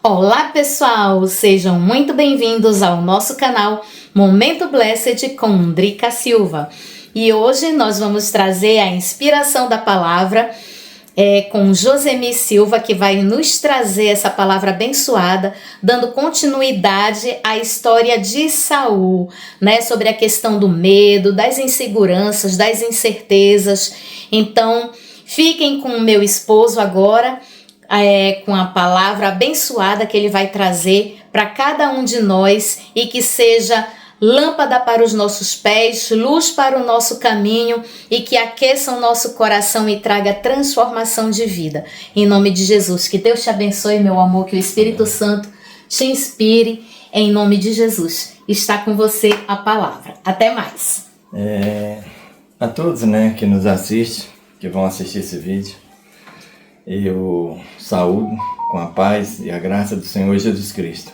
Olá pessoal, sejam muito bem-vindos ao nosso canal Momento Blessed com Drica Silva. E hoje nós vamos trazer a inspiração da palavra com Josemi Silva, que vai nos trazer essa palavra abençoada, dando continuidade à história de Saul, né? Sobre a questão do medo, das inseguranças, das incertezas. Então, fiquem com o meu esposo agora, com a palavra abençoada que ele vai trazer para cada um de nós e que seja lâmpada para os nossos pés, luz para o nosso caminho e que aqueça o nosso coração e traga transformação de vida. Em nome de Jesus, que Deus te abençoe, meu amor, que o Espírito Santo te inspire, em nome de Jesus. Está com você a palavra. Até mais. A todos, que nos assistem, que vão assistir esse vídeo, eu saúdo com a paz e a graça do Senhor Jesus Cristo.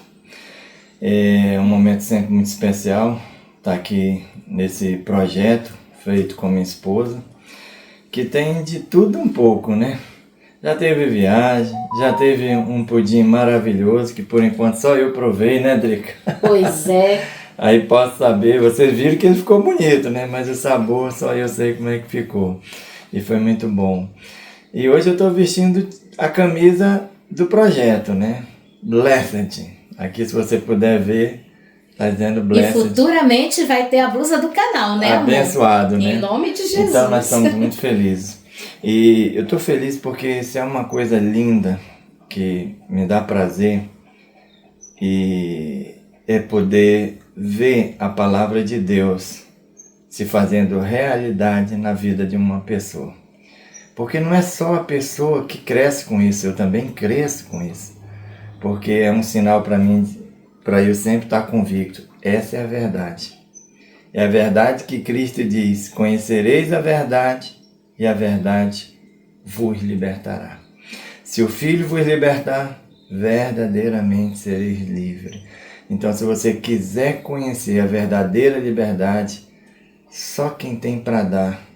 É um momento sempre muito especial estar aqui nesse projeto feito com minha esposa, que tem de tudo um pouco, né? Já teve viagem, já teve um pudim maravilhoso, que por enquanto só eu provei, né, Drica? Pois é. Aí posso saber, vocês viram que ele ficou bonito, né? Mas o sabor só eu sei como é que ficou. E foi muito bom. E hoje eu estou vestindo a camisa do projeto, né? Blessed. Aqui, se você puder ver, está dizendo Blessed. E futuramente vai ter a blusa do canal, né, amor? Abençoado, né? Em nome de Jesus. Então nós estamos muito felizes. E eu estou feliz porque isso é uma coisa linda que me dá prazer e é poder ver a palavra de Deus se fazendo realidade na vida de uma pessoa. Porque não é só a pessoa que cresce com isso, eu também cresço com isso. Porque é um sinal para mim, para eu sempre estar convicto. Essa é a verdade. É a verdade que Cristo diz: conhecereis a verdade e a verdade vos libertará. Se o Filho vos libertar, verdadeiramente sereis livres. Então, se você quiser conhecer a verdadeira liberdade, só quem tem para dar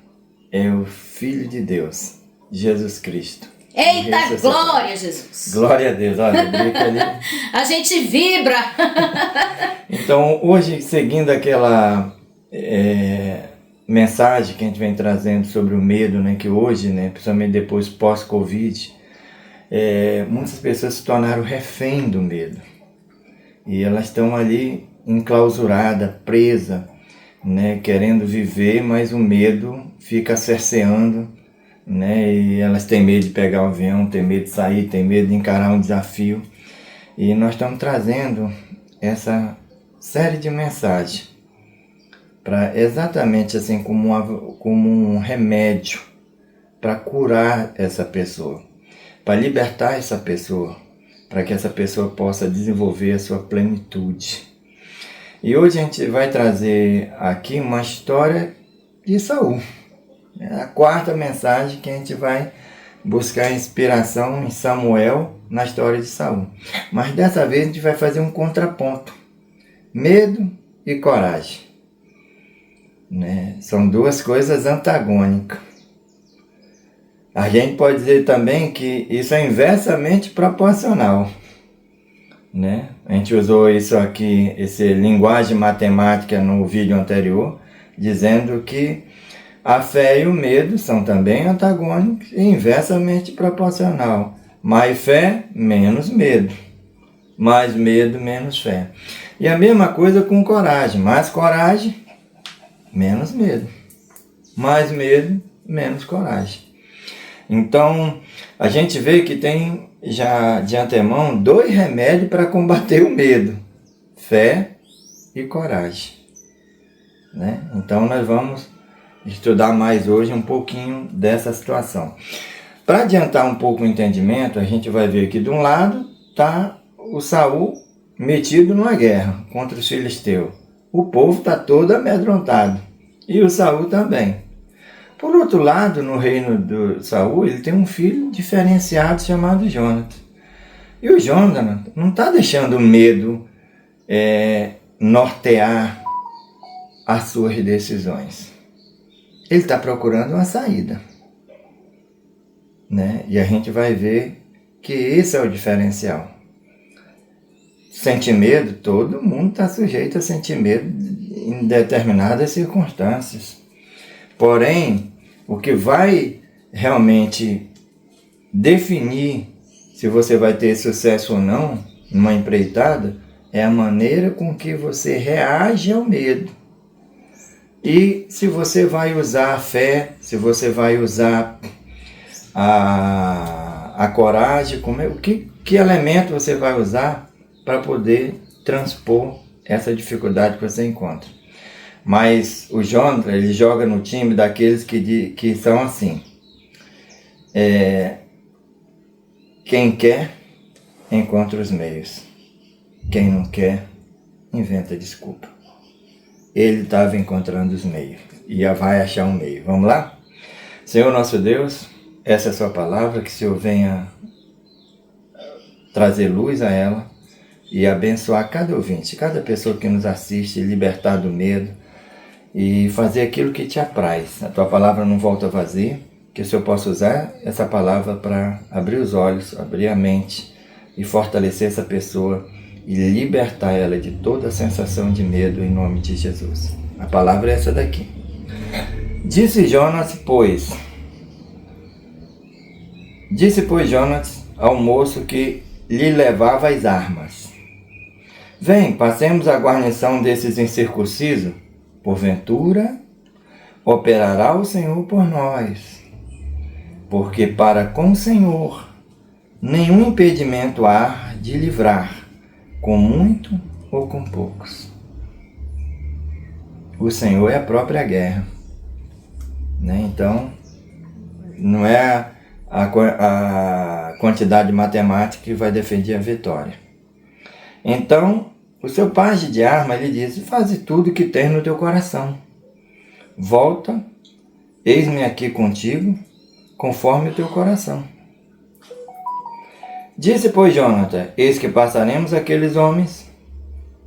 é o Filho de Deus, Jesus Cristo. Eita, glória a Jesus! Glória a Deus, olha, brinca ali. A gente vibra! Então, hoje, seguindo aquela mensagem que a gente vem trazendo sobre o medo, né, que hoje, né, principalmente depois pós-Covid, muitas pessoas se tornaram refém do medo. E elas estão ali enclausuradas, presas, né, querendo viver, mas o medo fica cerceando, né, e elas têm medo de pegar o avião, têm medo de sair, têm medo de encarar um desafio. E nós estamos trazendo essa série de mensagens para exatamente assim como um remédio para curar essa pessoa, para libertar essa pessoa, para que essa pessoa possa desenvolver a sua plenitude. E hoje a gente vai trazer aqui uma história de Saul. É a quarta mensagem que a gente vai buscar inspiração em Samuel na história de Saul. Mas dessa vez a gente vai fazer um contraponto. Medo e coragem. Né? São duas coisas antagônicas. A gente pode dizer também que isso é inversamente proporcional. Né? A gente usou isso aqui, essa linguagem matemática no vídeo anterior, dizendo que a fé e o medo são também antagônicos e inversamente proporcional. Mais fé, menos medo. Mais medo, menos fé. E a mesma coisa com coragem. Mais coragem, menos medo. Mais medo, menos coragem. Então, a gente vê que tem já de antemão dois remédios para combater o medo: fé e coragem. Né? Então, nós vamos estudar mais hoje um pouquinho dessa situação. Para adiantar um pouco o entendimento, a gente vai ver que de um lado está o Saul metido numa guerra contra os filisteus. O povo está todo amedrontado. E o Saul também. Por outro lado, no reino do Saul, ele tem um filho diferenciado chamado Jonatas. E o Jonatas não está deixando o medo nortear as suas decisões. Ele está procurando uma saída. Né? E a gente vai ver que esse é o diferencial. sentir medo, todo mundo está sujeito a sentir medo em determinadas circunstâncias. Porém, o que vai realmente definir se você vai ter sucesso ou não numa empreitada é a maneira com que você reage ao medo. E se você vai usar a fé, se você vai usar a coragem, que elemento você vai usar para poder transpor essa dificuldade que você encontra. Mas o Jonathan, ele joga no time daqueles que são assim. Quem quer, encontra os meios. Quem não quer, inventa desculpa. Ele estava encontrando os meios e vai achar um meio. Vamos lá? Senhor nosso Deus, essa é a sua palavra, que o Senhor venha trazer luz a ela e abençoar cada ouvinte, cada pessoa que nos assiste, libertar do medo e fazer aquilo que te apraz. A tua palavra não volta vazia, que o Senhor possa usar essa palavra para abrir os olhos, abrir a mente e fortalecer essa pessoa e libertar ela de toda a sensação de medo em nome de Jesus. A palavra é essa daqui. Disse, pois Jonas ao moço que lhe levava as armas: Vem, passemos a guarnição desses incircuncisos, porventura operará o Senhor por nós, porque para com o Senhor nenhum impedimento há de livrar, com muito ou com poucos. O Senhor é a própria guerra, né? Então, não é a quantidade matemática que vai defender a vitória. Então, o seu pajem de arma, ele diz: faze tudo o que tens no teu coração. Volta, eis-me aqui contigo, conforme o teu coração. Disse, pois, Jonathan: eis que passaremos aqueles homens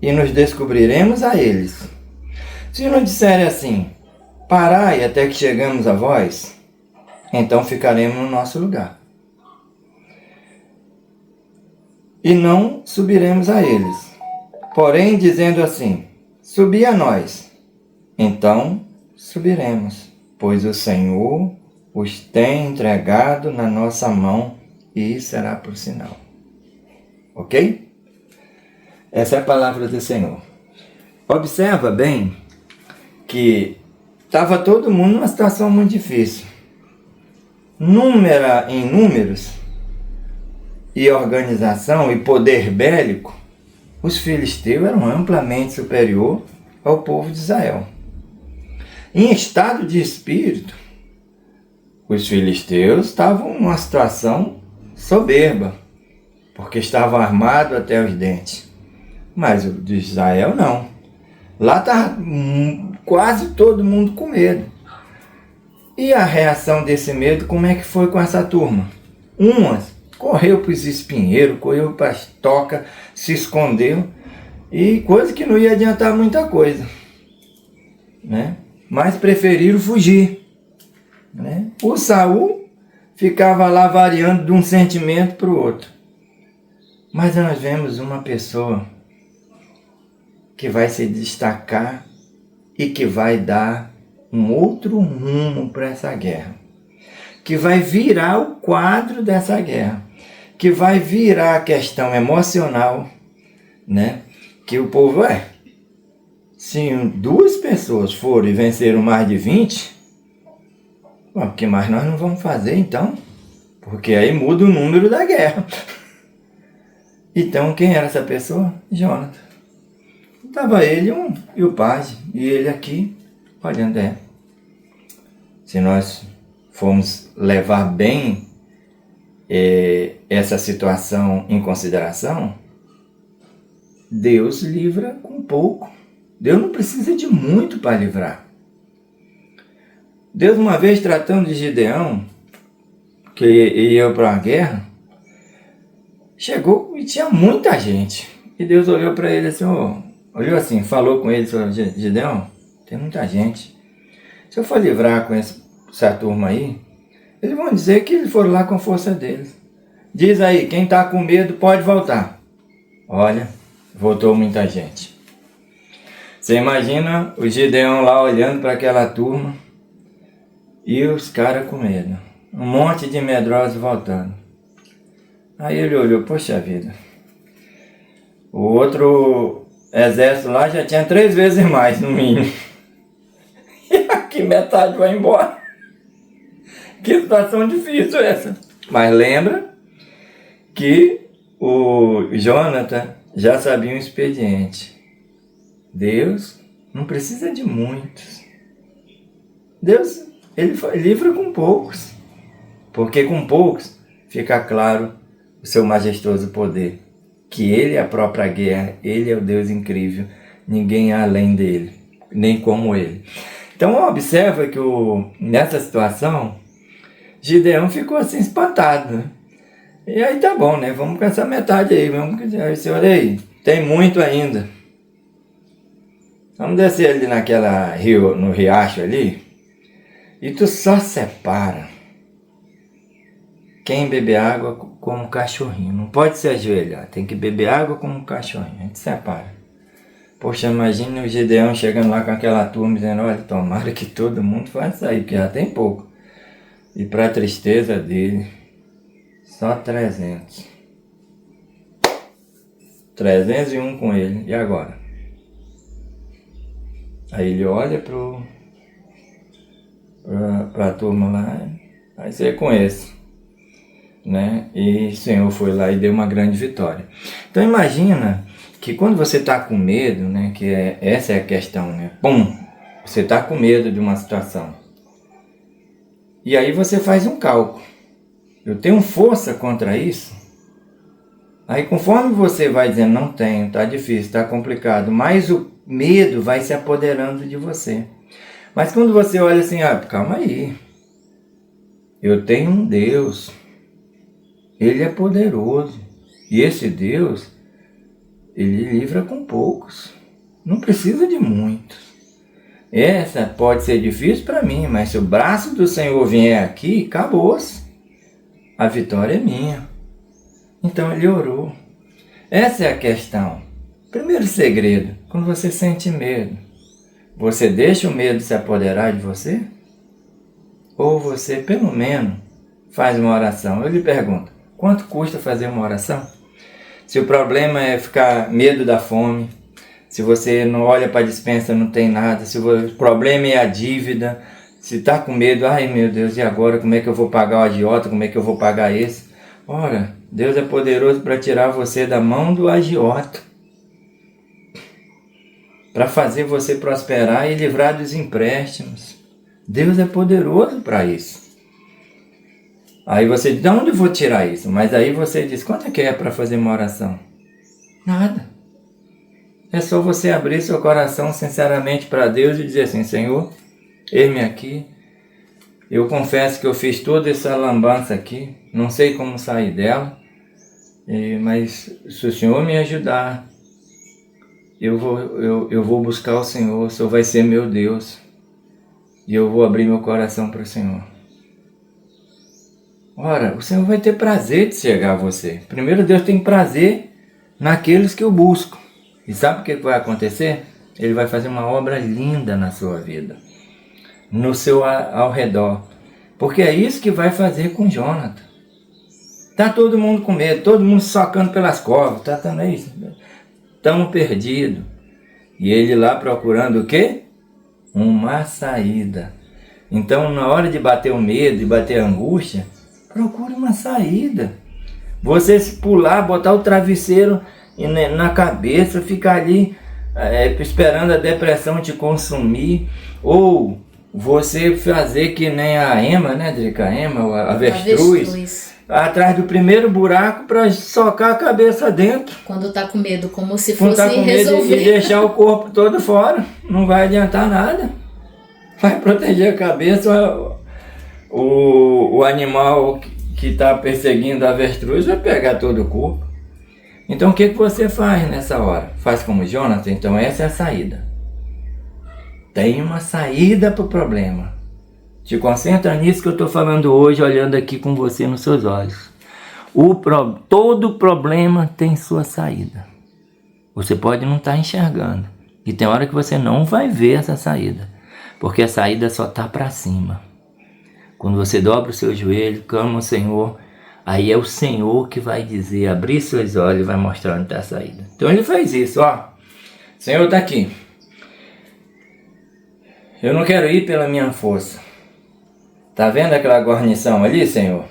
e nos descobriremos a eles. Se nos disserem assim: parai até que chegamos a vós, então ficaremos no nosso lugar. E não subiremos a eles. Porém, dizendo assim: subi a nós, então subiremos, pois o Senhor os tem entregado na nossa mão, e isso será por sinal. Ok? Essa é a palavra do Senhor. Observa bem que estava todo mundo numa situação muito difícil. Em números e organização e poder bélico, os filisteus eram amplamente superior ao povo de Israel. Em estado de espírito, os filisteus estavam numa situação soberba, porque estavam armados até os dentes. Mas o de Israel não. Lá estava quase todo mundo com medo. E a reação desse medo, como é que foi com essa turma? Umas correu para os espinheiros, correu para as tocas, se escondeu, e coisa que não ia adiantar muita coisa, né? Mas preferiram fugir, né? O Saul ficava lá variando de um sentimento para o outro. Mas nós vemos uma pessoa que vai se destacar e que vai dar um outro rumo para essa guerra, que vai virar o quadro dessa guerra, que vai virar a questão emocional, né? Que o povo se 2 pessoas forem e venceram mais de 20, o que mais nós não vamos fazer então? Porque aí muda o número da guerra. Então, quem era essa pessoa? Jonathan. Estava ele e o pajem, e ele aqui, olhando. Se nós formos levar bem essa situação em consideração, Deus livra com pouco. Deus não precisa de muito para livrar. Deus, uma vez tratando de Gideão, que ia para uma guerra, chegou e tinha muita gente. E Deus olhou para ele assim, olhou assim, falou com ele: Gideão, tem muita gente. Se eu for livrar com essa turma aí, eles vão dizer que eles foram lá com a força deles. Diz aí, quem está com medo pode voltar. Olha, voltou muita gente. Você imagina o Gideão lá olhando para aquela turma e os caras com medo. Um monte de medrosos voltando. Aí ele olhou, poxa vida. O outro exército lá já tinha 3 vezes mais, no mínimo. E aqui metade vai embora. Que situação difícil essa. Mas lembra que o Jonathan já sabia um expediente. Deus não precisa de muitos. Deus, ele livra com poucos. Porque com poucos fica claro o seu majestoso poder. Que ele é a própria guerra, ele é o Deus incrível. Ninguém há além dele, nem como ele. Então observa que nessa situação, Gideão ficou assim espantado, né? E aí tá bom, né? Vamos com essa metade aí. Aí, senhor, aí, tem muito ainda. Vamos descer ali no riacho ali. E tu só separa quem beber água como um cachorrinho. Não pode se ajoelhar, tem que beber água como um cachorrinho. A gente separa. Poxa, imagine o Gideão chegando lá com aquela turma dizendo, olha, tomara que todo mundo faça aí, porque já tem pouco. E para tristeza dele, só 300. 301 com ele. E agora? Aí ele olha para a turma lá, vai ser com esse. Né? E o Senhor foi lá e deu uma grande vitória. Então imagina que quando você está com medo, né, essa é a questão, né? Pum! Você está com medo de uma situação. E aí você faz um cálculo. Eu tenho força contra isso? Aí conforme você vai dizendo, não tenho, está difícil, está complicado, mais o medo vai se apoderando de você. Mas quando você olha assim, calma aí. Eu tenho um Deus. Ele é poderoso. E esse Deus, ele livra com poucos. Não precisa de muitos. Essa pode ser difícil para mim, mas se o braço do Senhor vier aqui, acabou-se. A vitória é minha. Então ele orou. Essa é a questão. Primeiro segredo, quando você sente medo, você deixa o medo se apoderar de você? Ou você, pelo menos, faz uma oração? Eu lhe pergunto, quanto custa fazer uma oração? Se o problema é ficar medo da fome, se você não olha para a despensa, não tem nada, se o problema é a dívida, se está com medo, ai meu Deus, e agora como é que eu vou pagar o agiota, como é que eu vou pagar esse? Ora, Deus é poderoso para tirar você da mão do agiota, para fazer você prosperar e livrar dos empréstimos. Deus é poderoso para isso. Aí você diz, de onde eu vou tirar isso? Mas aí você diz, quanto é que é para fazer uma oração? Nada. É só você abrir seu coração sinceramente para Deus e dizer assim, Senhor, eis-me aqui. Eu confesso que eu fiz toda essa lambança aqui, não sei como sair dela, mas se o Senhor me ajudar, eu vou buscar o Senhor, o Senhor vai ser meu Deus, e eu vou abrir meu coração para o Senhor. Ora, o Senhor vai ter prazer de chegar a você. Primeiro, Deus tem prazer naqueles que o buscam. E sabe o que vai acontecer? Ele vai fazer uma obra linda na sua vida, no seu ao redor. Porque é isso que vai fazer com Jonathan. Está todo mundo com medo, todo mundo socando pelas covas, estamos perdidos. E ele lá procurando o quê? Uma saída. Então, na hora de bater o medo, de bater a angústia, procure uma saída. Você se pular, botar o travesseiro na cabeça, ficar ali esperando a depressão te consumir, ou você fazer que nem a Ema, né, Drica? A Ema, a avestruz, atrás do primeiro buraco para socar a cabeça dentro. Quando tá com medo, como se fosse resolver. E deixar o corpo todo fora, não vai adiantar nada. Vai proteger a cabeça, o animal que está perseguindo a avestruz vai pegar todo o corpo. Então o que você faz nessa hora? Faz como Jonathan? Então essa é a saída. Tem uma saída para o problema. Te concentra nisso que eu estou falando hoje, olhando aqui com você nos seus olhos. Todo problema tem sua saída. Você pode não estar enxergando. E tem hora que você não vai ver essa saída. Porque a saída só está para cima. Quando você dobra o seu joelho, clama ao Senhor, aí é o Senhor que vai dizer, abrir seus olhos e vai mostrar onde está a saída. Então ele faz isso, ó. O Senhor está aqui. Eu não quero ir pela minha força. Tá vendo aquela guarnição ali, Senhor?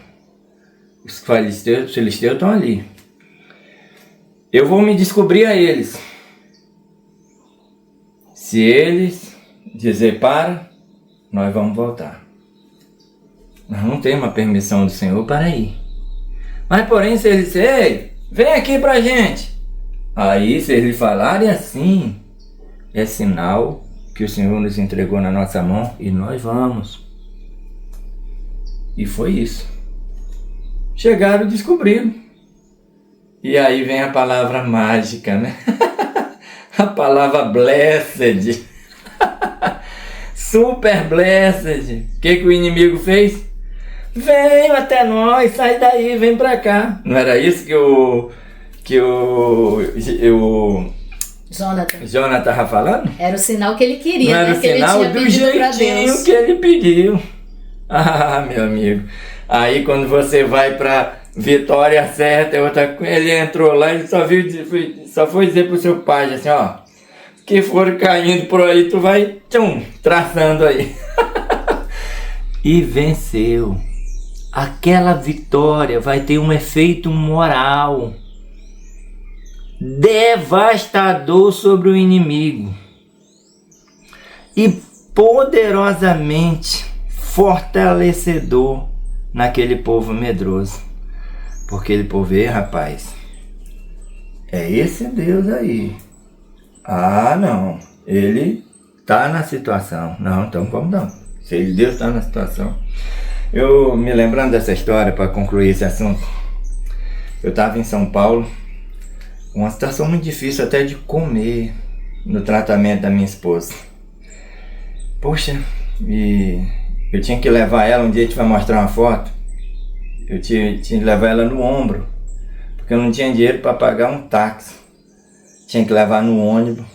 Os filisteus estão ali. Eu vou me descobrir a eles. Se eles dizer para, nós vamos voltar. Nós não temos a permissão do Senhor para ir. Mas porém, se eles disserem, ei, vem aqui pra gente. Aí, se eles falarem assim, é sinal que o Senhor nos entregou na nossa mão e nós vamos. E foi isso. Chegaram e descobriram. E aí vem a palavra mágica, né? A palavra blessed. Super blessed. O que o inimigo fez? Vem até nós, sai daí, vem pra cá. Não era isso que o Jonathan estava falando? Era o sinal que ele queria, não era, né? O sinal do jeitinho que ele pediu. Ah, meu amigo. Aí quando você vai pra vitória certa, é outra coisa. Ele entrou lá e só foi dizer pro seu pai assim, ó, que for caindo por aí, tu vai traçando aí. E venceu. Aquela vitória vai ter um efeito moral devastador sobre o inimigo e poderosamente fortalecedor naquele povo medroso. Porque ele povo, rapaz, é esse Deus aí. Ah, não, ele tá na situação. Não, então como não? Se Deus está na situação. Eu me lembrando dessa história para concluir esse assunto, eu estava em São Paulo, uma situação muito difícil até de comer no tratamento da minha esposa. Poxa, e eu tinha que levar ela, um dia a gente vai mostrar uma foto, eu tinha que levar ela no ombro, porque eu não tinha dinheiro para pagar um táxi. Tinha que levar no ônibus,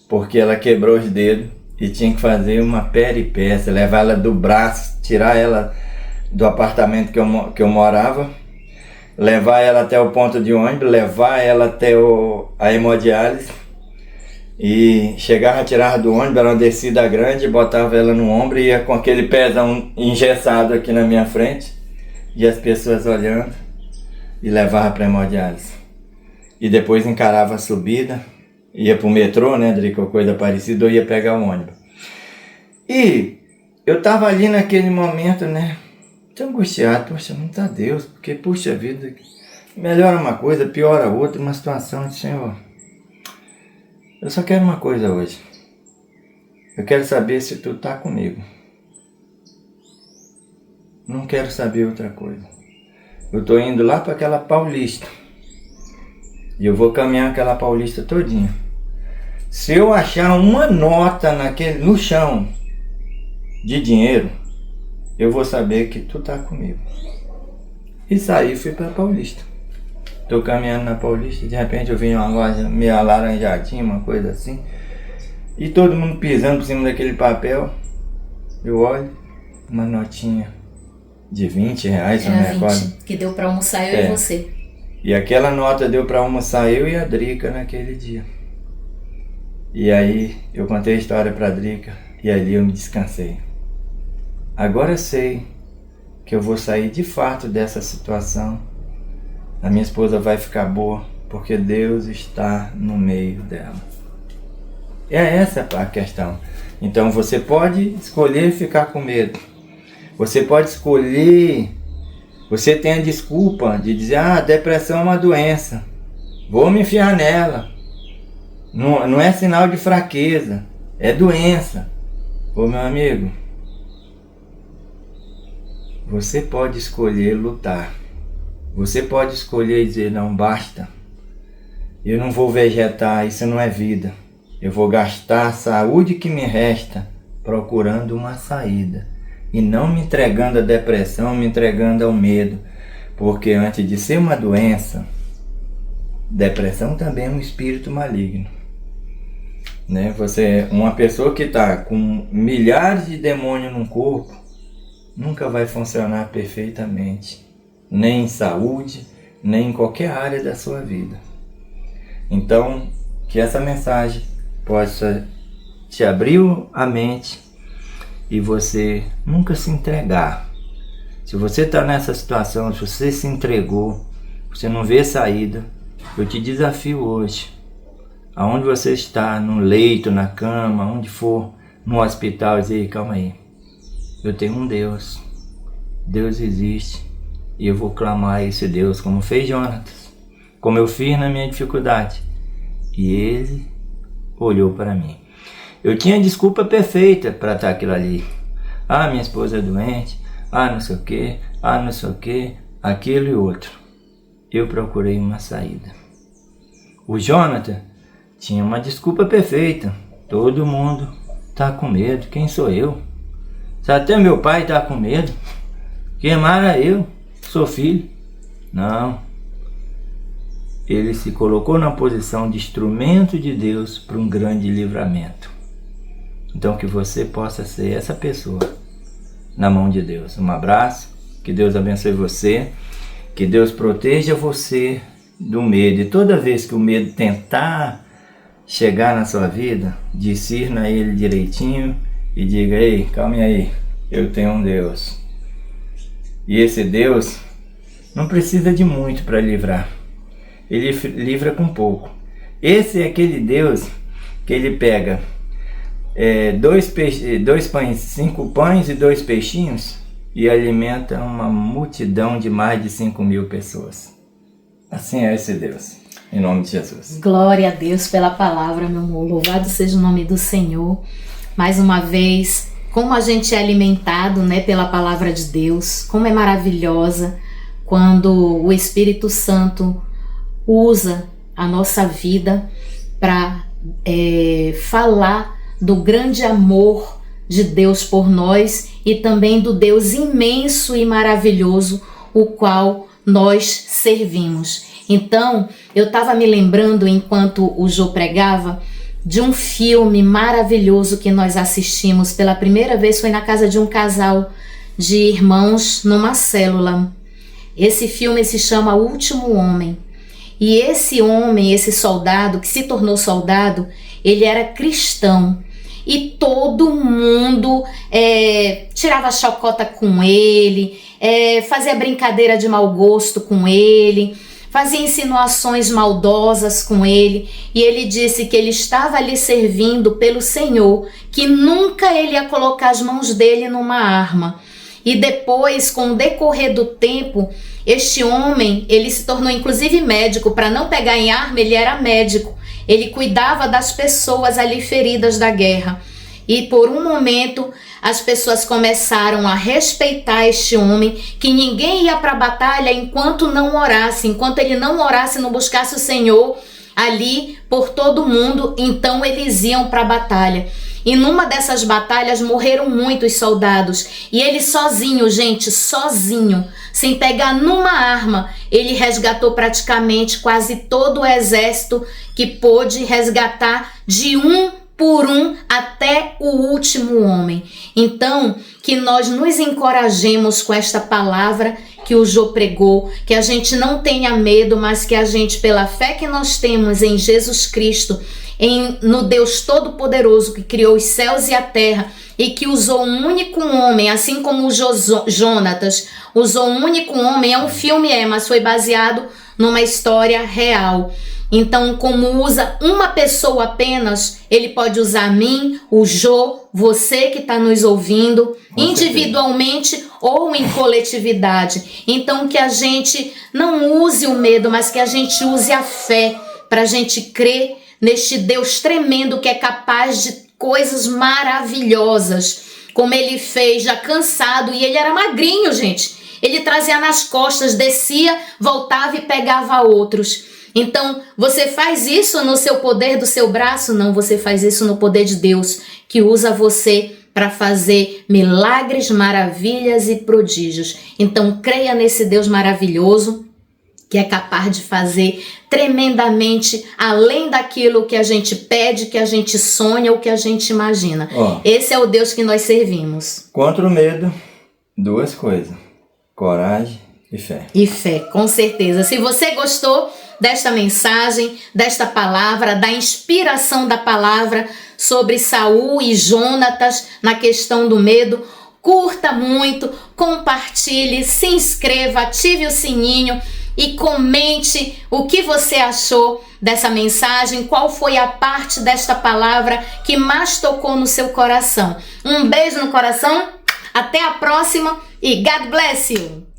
porque ela quebrou os dedos e tinha que fazer uma peripécia, levar ela do braço, tirar ela do apartamento que eu morava, levar ela até o ponto de ônibus, levar ela até a hemodiálise e chegava a tirar do ônibus, era uma descida grande, botava ela no ombro e ia com aquele pezão engessado aqui na minha frente e as pessoas olhando e levava para a hemodiálise. E depois encarava a subida, ia pro metrô, né, Drica, ou coisa parecida, ou ia pegar o ônibus. E eu tava ali naquele momento, né, angustiado, poxa, não tá Deus, porque, puxa vida, melhora uma coisa, piora outra, uma situação de Senhor. Eu só quero uma coisa hoje. Eu quero saber se tu tá comigo. Não quero saber outra coisa. Eu tô indo lá para aquela Paulista. E eu vou caminhar aquela Paulista todinha. Se eu achar uma nota no chão de dinheiro, eu vou saber que tu tá comigo. E saí e fui pra Paulista. Tô caminhando na Paulista, de repente eu vi uma loja meio alaranjadinha, uma coisa assim. E todo mundo pisando por cima daquele papel. Eu olho, uma notinha de R$20, se não me recordo. Que deu pra almoçar eu e você. E aquela nota deu pra almoçar eu e a Drica naquele dia. E aí eu contei a história pra Drica e ali eu me descansei. Agora eu sei que eu vou sair de fato dessa situação. A minha esposa vai ficar boa, porque Deus está no meio dela. É essa a questão. Então você pode escolher ficar com medo. Você pode escolher. Você tem a desculpa de dizer, a depressão é uma doença. Vou me enfiar nela. Não é sinal de fraqueza. É doença. Ô meu amigo, você pode escolher lutar. Você pode escolher dizer, não, basta. Eu não vou vegetar, isso não é vida. Eu vou gastar a saúde que me resta procurando uma saída. E não me entregando à depressão, me entregando ao medo. Porque antes de ser uma doença, Depressão também é um espírito maligno, né? Uma pessoa que está com milhares de demônios no corpo nunca vai funcionar perfeitamente, nem em saúde, nem em qualquer área da sua vida. Então, que essa mensagem possa te abrir a mente e você nunca se entregar. Se você está nessa situação, se você se entregou, você não vê saída, eu te desafio hoje, aonde você está, no leito, na cama, onde for, no hospital, dizer, calma aí, eu tenho um Deus, Deus existe, e eu vou clamar a esse Deus, como fez Jonatas, como eu fiz na minha dificuldade, e ele olhou para mim. Eu tinha desculpa perfeita para estar aquilo ali. Ah, minha esposa é doente, não sei o que, não sei o que, aquilo e outro. Eu procurei uma saída. O Jonathan tinha uma desculpa perfeita. Todo mundo está com medo. Quem sou eu? Se até meu pai está com medo, quem mais era eu? Sou filho. Não. Ele se colocou na posição de instrumento de Deus para um grande livramento. Então que você possa ser essa pessoa na mão de Deus. Um abraço, que Deus abençoe você, que Deus proteja você do medo. E toda vez que o medo tentar chegar na sua vida, discirna ele direitinho e diga, ei, calme aí, eu tenho um Deus. E esse Deus não precisa de muito para livrar. Ele livra com pouco. Esse é aquele Deus que ele pega 2 pães, 5 pães e 2 peixinhos e alimenta uma multidão de mais de 5.000 pessoas. Assim é esse Deus, em nome de Jesus. Glória a Deus pela palavra, meu amor. Louvado seja o nome do Senhor. Mais uma vez, como a gente é alimentado, né, pela palavra de Deus, como é maravilhosa quando o Espírito Santo usa a nossa vida para falar do grande amor de Deus por nós e também do Deus imenso e maravilhoso o qual nós servimos. Então, eu estava me lembrando, enquanto o Jô pregava, de um filme maravilhoso que nós assistimos pela primeira vez, foi na casa de um casal de irmãos numa célula. Esse filme se chama O Último Homem. E esse homem, esse soldado, que se tornou soldado, ele era cristão. E todo mundo tirava chacota com ele, fazia brincadeira de mau gosto com ele, fazia insinuações maldosas com ele. E ele disse que ele estava ali servindo pelo Senhor, que nunca ele ia colocar as mãos dele numa arma. E depois, com o decorrer do tempo, este homem, ele se tornou inclusive médico. Para não pegar em arma, ele era médico. Ele cuidava das pessoas ali feridas da guerra. E por um momento, as pessoas começaram a respeitar este homem, que ninguém ia para a batalha enquanto não orasse. Enquanto ele não orasse, não buscasse o Senhor ali por todo mundo, então eles iam para a batalha. E numa dessas batalhas morreram muitos soldados. E ele sozinho, gente, sozinho, sem pegar numa arma, ele resgatou praticamente quase todo o exército, que pôde resgatar de um por um até o último homem. Então, que nós nos encorajemos com esta palavra que o Jô pregou, que a gente não tenha medo, mas que a gente, pela fé que nós temos em Jesus Cristo, no Deus Todo-Poderoso que criou os céus e a terra e que usou um único homem, assim como o Jonatas usou um único homem. É um filme, mas foi baseado numa história real. Então, como usa uma pessoa apenas, ele pode usar mim, o Jô, você que está nos ouvindo, individualmente ou em coletividade. Então, que a gente não use o medo, mas que a gente use a fé para a gente crer neste Deus tremendo que é capaz de coisas maravilhosas, como ele fez já cansado, e ele era magrinho, gente. Ele trazia nas costas, descia, voltava e pegava outros. Então, você faz isso no seu poder do seu braço? Não, você faz isso no poder de Deus, que usa você para fazer milagres, maravilhas e prodígios. Então, creia nesse Deus maravilhoso, que é capaz de fazer tremendamente além daquilo que a gente pede, que a gente sonha ou que a gente imagina. Esse é o Deus que nós servimos. Contra o medo, duas coisas: coragem e fé. E fé, com certeza. Se você gostou desta mensagem, desta palavra, da inspiração da palavra sobre Saul e Jonatas na questão do medo, curta muito, compartilhe, se inscreva, ative o sininho e comente o que você achou dessa mensagem, qual foi a parte desta palavra que mais tocou no seu coração. Um beijo no coração, até a próxima e God bless you!